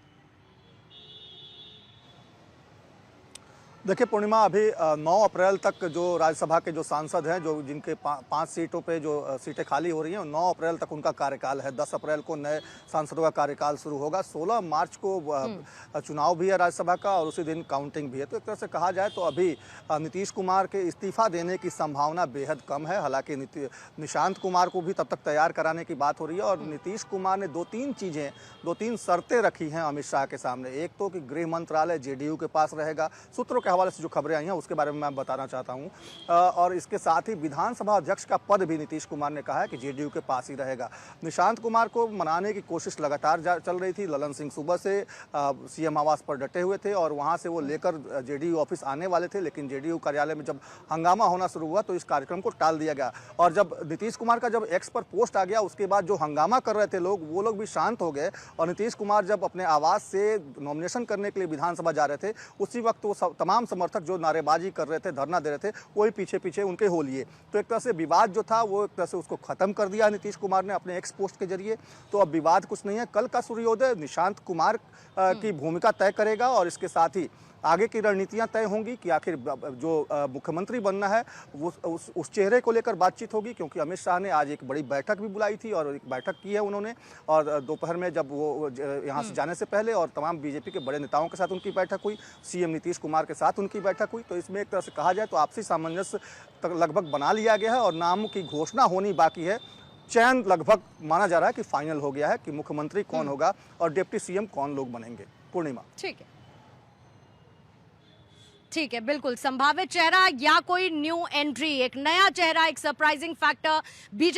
देखिए पूर्णिमा, अभी 9 अप्रैल तक जो राज्यसभा के जो सांसद हैं, जो जिनके 5 सीटों पे जो सीटें खाली हो रही हैं, 9 अप्रैल तक उनका कार्यकाल है। 10 अप्रैल को नए सांसदों का कार्यकाल शुरू होगा। 16 मार्च को चुनाव भी है राज्यसभा का और उसी दिन काउंटिंग भी है। तो एक तरह से कहा जाए तो अभी नीतीश कुमार के इस्तीफा देने की संभावना बेहद कम है। हालांकि निशांत कुमार को भी तब तक तैयार कराने की बात हो रही है और नीतीश कुमार ने 2-3 शर्तें रखी हैं अमित शाह के सामने। एक तो कि गृह मंत्रालय जेडीयू के पास रहेगा, सूत्रों के हवाले से जो खबरें आई हैं उसके बारे में मैं बताना चाहता हूं। और इसके साथ ही विधानसभा अध्यक्ष का पद भी नीतीश कुमार ने कहा है कि जेडीयू के पास ही रहेगा। निशांत कुमार को मनाने की कोशिश लगातार चल रही थी। ललन सिंह सुबह से सीएम आवास पर डटे हुए थे और वहां से वो लेकर जेडीयू ऑफिस आने वाले थे, लेकिन जेडीयू कार्यालय में जब हंगामा होना शुरू हुआ तो इस कार्यक्रम को टाल दिया गया। और जब नीतीश कुमार का जब एक्स पर पोस्ट आ गया, उसके बाद जो हंगामा कर रहे थे लोग, वो लोग भी शांत हो गए। और नीतीश कुमार जब अपने आवास से नॉमिनेशन करने के लिए विधानसभा जा रहे थे, उसी वक्त वो तमाम समर्थक जो नारेबाजी कर रहे थे, धरना दे रहे थे, वही पीछे पीछे उनके हो लिए। तो एक तरह से विवाद जो था वो एक तरह से उसको खत्म कर दिया नीतीश कुमार ने अपने एक्स पोस्ट के जरिए। तो अब विवाद कुछ नहीं है। कल का सूर्योदय निशांत कुमार की भूमिका तय करेगा और इसके साथ ही आगे की रणनीतियां तय होंगी कि आखिर जो मुख्यमंत्री बनना है वो उस चेहरे को लेकर बातचीत होगी। क्योंकि अमित शाह ने आज एक बड़ी बैठक भी बुलाई थी और एक बैठक की है उन्होंने, और दोपहर में जब वो यहाँ से जाने से पहले और तमाम बीजेपी के बड़े नेताओं के साथ उनकी बैठक हुई, सीएम नीतीश कुमार के साथ उनकी बैठक हुई। तो इसमें एक तरह से कहा जाए तो आपसी सामंजस्य तक लगभग बना लिया गया है और नाम की घोषणा होनी बाकी है। चयन लगभग माना जा रहा है कि फाइनल हो गया है कि मुख्यमंत्री कौन होगा और डिप्टी सीएम कौन लोग बनेंगे। पूर्णिमा, ठीक है, बिल्कुल संभावित चेहरा या कोई न्यू एंट्री, एक नया चेहरा, एक सरप्राइजिंग फैक्टर बीजेपी